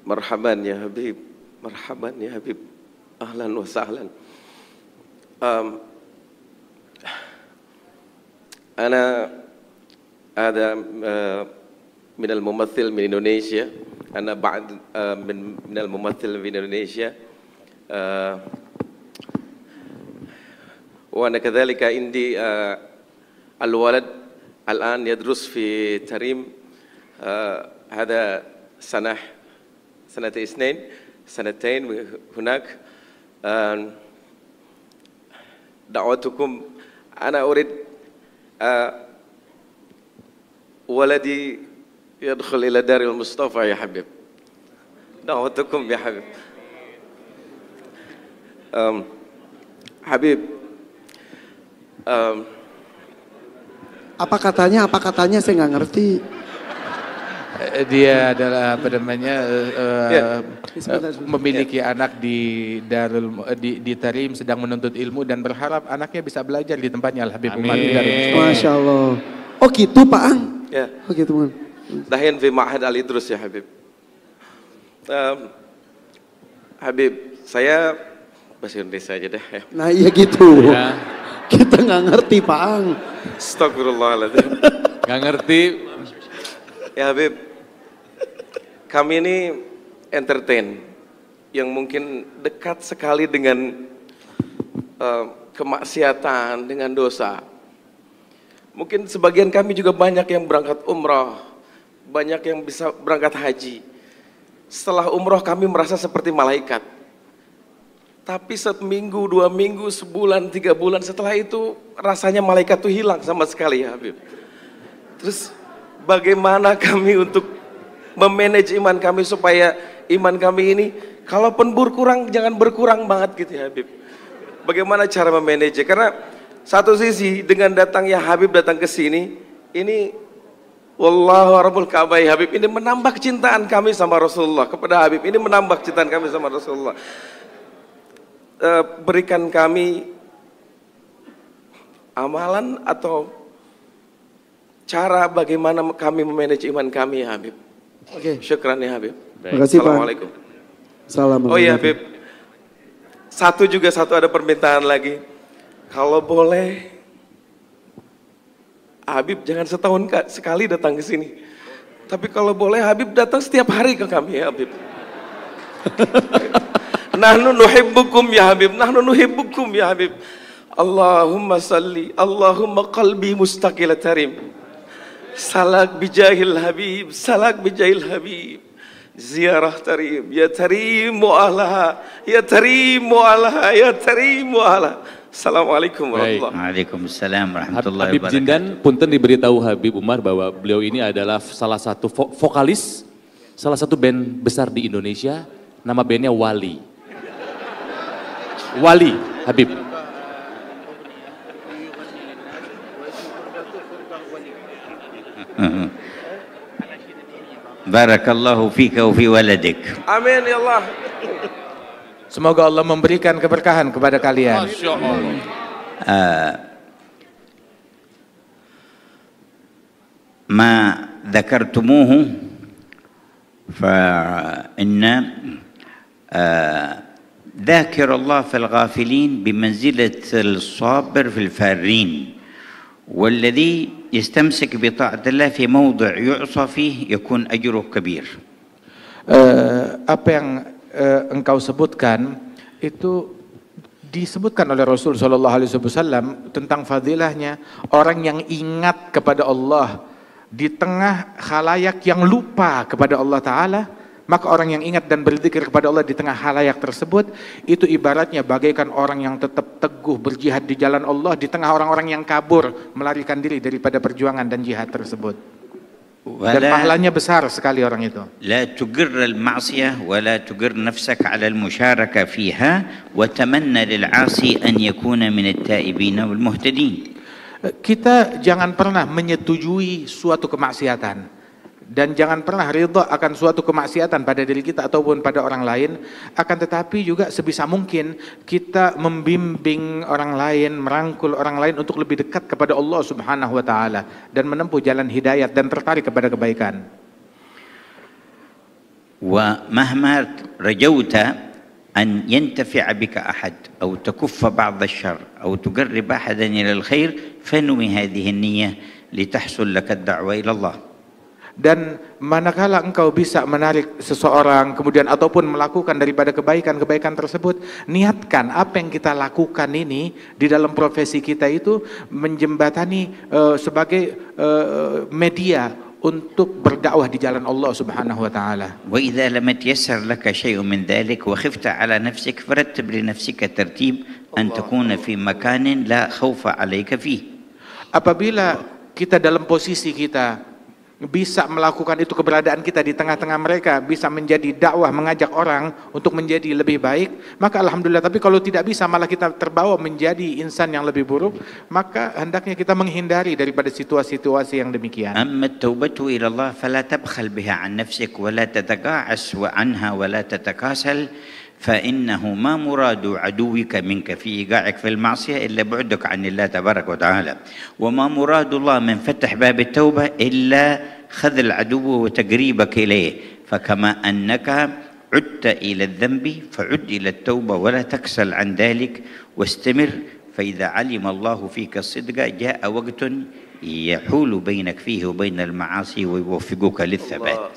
Marhaban ya Habib, marhaban ya Habib, ahlan wa sahlan. أنا هذا من الممثل من إندونيسيا. أنا بعد من الممثل من إندونيسيا، وأنا كذلك عندي الولد الآن يدرس في تريم، هذا سنتين هناك. دعوتكم، أنا أريد ولدي يدخل إلى دار المصطفى يا حبيب. دعوتكم يا حبيب. Habib, apa katanya saya nggak ngerti. Dia adalah apa namanya memiliki anak di di Tarim, sedang menuntut ilmu dan berharap anaknya bisa belajar di tempatnya Al Habib Umar. Masya Allah. Oh gitu Pak Ang? Ya. Oh gitu Man. Dahin fi Ma'had Al-Idrus ya Habib. Habib, saya bahasa Indonesia aja deh. Ya. Nah iya gitu. Ya. Kita nggak ngerti Pak Ang. Astagfirullahaladzim. Nggak ngerti. Ya Habib, kami ini entertain yang mungkin dekat sekali dengan kemaksiatan, dengan dosa. Mungkin sebagian kami juga banyak yang berangkat umrah, banyak yang bisa berangkat haji. Setelah umrah kami merasa seperti malaikat. Tapi seminggu, 2 minggu, sebulan, 3 bulan setelah itu rasanya malaikat itu hilang sama sekali ya Habib. Terus bagaimana kami untuk memanage iman kami supaya iman kami ini kalaupun berkurang jangan berkurang banget gitu ya Habib. Bagaimana cara memanage? Karena satu sisi dengan datangnya Habib datang ke sini, ini wallahu rabbul Ka'bah ya Habib, ini menambah kecintaan kami sama Rasulullah kepada Habib. Ini menambah kecintaan kami sama Rasulullah. Berikan kami amalan atau cara bagaimana kami memanage iman kami ya Habib. Oke. Syukran ya Habib. Terima kasih Pak. Assalamualaikum. Assalamualaikum. Oh iya Habib. Satu ada permintaan lagi. Kalau boleh Habib jangan setahun sekali datang ke sini. Tapi kalau boleh Habib datang setiap hari ke kami ya Habib. Nahnu nuhibbukum ya Habib. Nahnu nuhibbukum ya Habib. Allahumma salli, Allahumma qalbi mustaqil tarim. Salak bijahil Habib, salak bijahil Habib. Ziarah tarim, ya tarim mu'alaha, ya tarim mu'alaha, ya tarim mu'alaha. Assalamualaikum warahmatullahi wabarakatuh. Waalaikumsalam warahmatullahi Habib wabarakatuh. Jindan, punten diberitahu Habib Umar bahwa beliau ini adalah salah satu vokalis, salah satu band besar di Indonesia, nama bandnya Wali. Wali, Habib. Barakallahu fika wa fi waladik. Amin ya Allah. Semoga Allah memberikan keberkahan kepada kalian. Masya Allah. ما ذكرتموه فإن ذاكر الله في الغافلين بمنزلة الصابر في الفارين، والذي يستمسك بطاعة الله في موضع يعصى فيه يكون أجره كبير. Apa yang engkau sebutkan itu disebutkan oleh Rasul Shallallahu Alaihi Wasallam tentang fadilahnya orang yang ingat kepada Allah di tengah khalayak yang lupa kepada Allah Ta'ala. Maka orang yang ingat dan berzikir kepada Allah di tengah halayak tersebut, itu ibaratnya bagaikan orang yang tetap teguh berjihad di jalan Allah di tengah orang-orang yang kabur melarikan diri daripada perjuangan dan jihad tersebut. Dan pahalanya besar sekali orang itu. لا تجر المعصية ولا تجر نفسك على المشاركة فيها وتمنى للعاصي أن يكون من التائبين والمهتدين. Kita jangan pernah menyetujui suatu kemaksiatan dan jangan pernah ridha akan suatu kemaksiatan pada diri kita ataupun pada orang lain. Akan tetapi juga sebisa mungkin kita membimbing orang lain, merangkul orang lain untuk lebih dekat kepada Allah Subhanahu wa taala dan menempuh jalan hidayat dan tertarik kepada kebaikan. ومهما رجوت أن ينتفع بك أحد أو تكف بعض الشر أو تقرب أحدا إلى الخير فانوي هذه النية لتحصل لك الدعوة إلى الله. Dan manakala engkau bisa menarik seseorang kemudian ataupun melakukan daripada kebaikan-kebaikan tersebut, niatkan apa yang kita lakukan ini di dalam profesi kita itu menjembatani sebagai media untuk berdakwah di jalan Allah Subhanahu wa taala. وإذا لم يتيسر لك شيء من ذلك وخفت على نفسك فرتب لنفسك ترتيب أن تكون في مكان لا خوف عليك فيه. Apabila kita dalam posisi kita bisa melakukan itu, keberadaan kita di tengah-tengah mereka bisa menjadi dakwah, mengajak orang untuk menjadi lebih baik, maka alhamdulillah. Tapi kalau tidak bisa, malah kita terbawa menjadi insan yang lebih buruk, maka hendaknya kita menghindari daripada situasi-situasi yang demikian. أما التوبة إلى الله فلا تبخل بها عن نفسك ولا تتقاعس عنها ولا تتكاسل، فإنه ما مراد عدوك منك في إيقاعك في المعصية إلا بعدك عن الله تبارك وتعالى، وما مراد الله من فتح باب التوبة إلا خذل عدوه وتقريبك إليه. فكما أنك عدت إلى الذنب فعد إلى التوبة ولا تكسل عن ذلك واستمر، فإذا علم الله فيك الصدق جاء وقت يحول بينك فيه وبين المعاصي ويوفقك للثبات.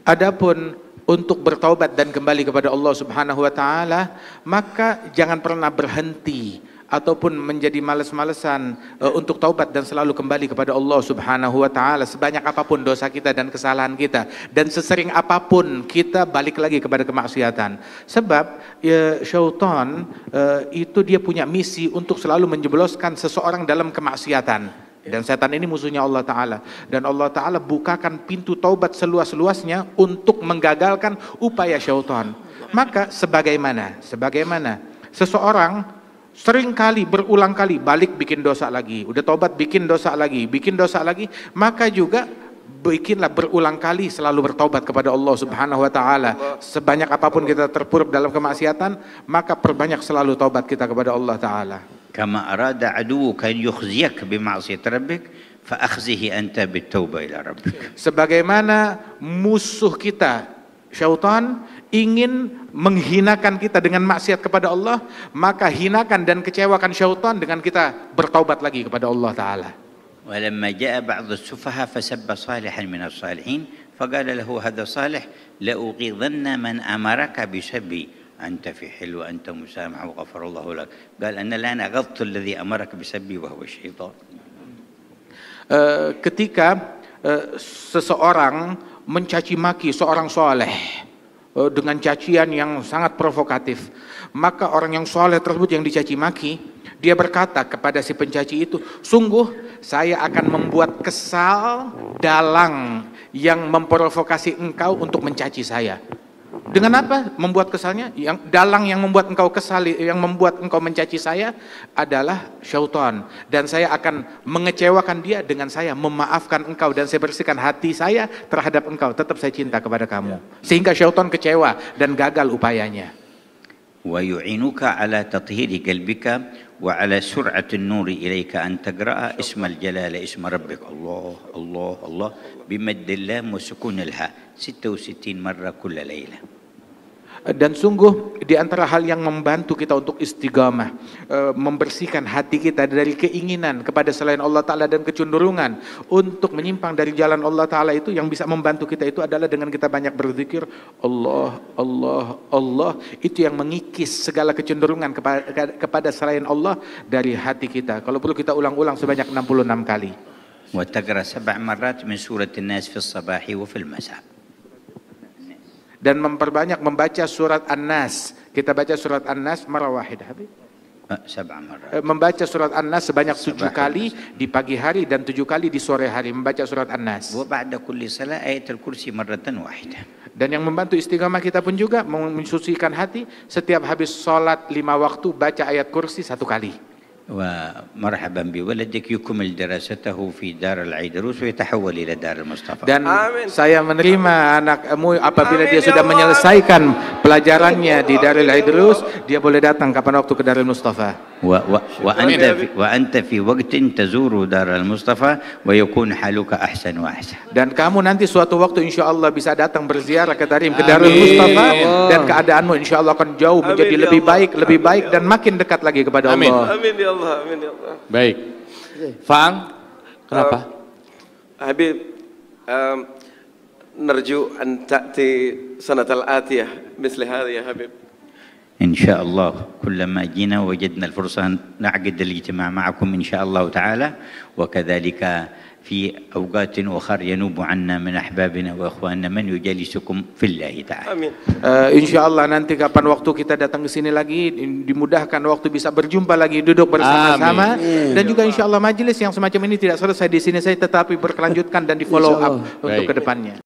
Adapun untuk bertaubat dan kembali kepada Allah Subhanahu wa taala, maka jangan pernah berhenti ataupun menjadi malas-malesan untuk taubat dan selalu kembali kepada Allah Subhanahu wa taala, sebanyak apapun dosa kita dan kesalahan kita, dan sesering apapun kita balik lagi kepada kemaksiatan. Sebab syaitan itu dia punya misi untuk selalu menjebloskan seseorang dalam kemaksiatan. Dan setan ini musuhnya Allah Ta'ala. Dan Allah Ta'ala bukakan pintu taubat seluas-luasnya untuk menggagalkan upaya syaitan. Maka sebagaimana seseorang sering kali, berulang kali balik bikin dosa lagi, udah taubat bikin dosa lagi, maka juga bikinlah berulang kali selalu bertaubat kepada Allah Subhanahu wa taala. Sebanyak apapun kita terpuruk dalam kemaksiatan, maka perbanyak selalu taubat kita kepada Allah Ta'ala. كما أراد عدوك أن يخزيك بمعصية ربك فأخزه أنت بالتوبة إلى ربك. Sebagaimana musuh kita syaitan ingin menghinakan kita dengan maksiat kepada Allah, maka hinakan dan kecewakan syaitan dengan kita bertaubat lagi kepada Allah Ta'ala. ولما جاء بعض السفهاء فسب صالحا من الصالحين فقال له هذا صالح لأغيظن من أمرك بسبي أنت في حل وأنت مسامح وغفر الله لك. قال أنا الآن أغضت الذي أمرك بسبي وهو الشيطان. Ketika seseorang mencaci maki seorang soleh dengan cacian yang sangat provokatif, maka orang yang soleh tersebut yang dicaci maki, dia berkata kepada si pencaci itu, sungguh saya akan membuat kesal dalang yang memprovokasi engkau untuk mencaci saya. Dengan apa membuat kesalnya? Yang dalang yang membuat engkau kesal, yang membuat engkau mencaci saya adalah syaitan, dan saya akan mengecewakan dia dengan saya memaafkan engkau, dan saya bersihkan hati saya terhadap engkau, tetap saya cinta kepada kamu, sehingga syaitan kecewa dan gagal upayanya. ويعينك على تطهير قلبك وعلى سرعة النور إليك أن تقرأ اسم الجلالة اسم ربك الله الله الله بمد اللام وسكون الهاء 66 مرة كل ليلة. Dan sungguh di antara hal yang membantu kita untuk istiqamah, membersihkan hati kita dari keinginan kepada selain Allah Ta'ala dan kecenderungan untuk menyimpang dari jalan Allah Ta'ala, itu yang bisa membantu kita itu adalah dengan kita banyak berzikir Allah, Allah, Allah. Itu yang mengikis segala kecenderungan kepada selain Allah dari hati kita. Kalau perlu kita ulang-ulang sebanyak 66 kali. وتقرأ 7 مرات من سورة الناس في الصباح وفي المساء. Dan memperbanyak membaca surat An-Nas. Kita baca surat An-Nas marah wahid, Habib. 7 مرات. Membaca surat An-Nas sebanyak 7 kali di pagi hari dan 7 kali di sore hari membaca surat An-Nas. وبعد كل صلاة آية الكرسي مرة واحدة. Dan yang membantu istiqamah kita pun juga mensucikan hati, setiap habis sholat 5 waktu baca ayat kursi 1 kali. ومرحبا بولدك يكمل دراسته في دار العيدروس ويتحول إلى دار المصطفى. Dan saya menerima anakmu apabila dia sudah menyelesaikan pelajarannya di Darul Aidrus, dia boleh datang kapan waktu ke Darul Mustafa. وأنت في وقت تزور دار المصطفى ويكون حالك أحسن وأحسن. Dan kamu nanti suatu waktu insya Allah bisa datang berziarah ke Tarim, ke Darul Mustafa, dan keadaanmu insya Allah akan jauh menjadi lebih baik dan makin dekat lagi kepada Allah. Amin ya Allah, amin ya Allah. Baik. Faang, kenapa? Habib, نرجو أن تأتي سنة الآتية مثل هذه يا حبيب. إن شاء الله كلما جينا وجدنا الفرصة نعقد الاجتماع معكم إن شاء الله تعالى، وكذلك في أوقات أخرى ينوب عنا من أحبابنا وإخواننا من يجالسكم في الله تعالى. Amin. Insya Allah nanti kapan waktu kita datang ke sini lagi, dimudahkan waktu bisa berjumpa lagi, duduk bersama-sama, dan juga insya Allah majelis yang semacam ini tidak selesai di sini saya, tetapi berkelanjutkan dan di follow up untuk kedepannya.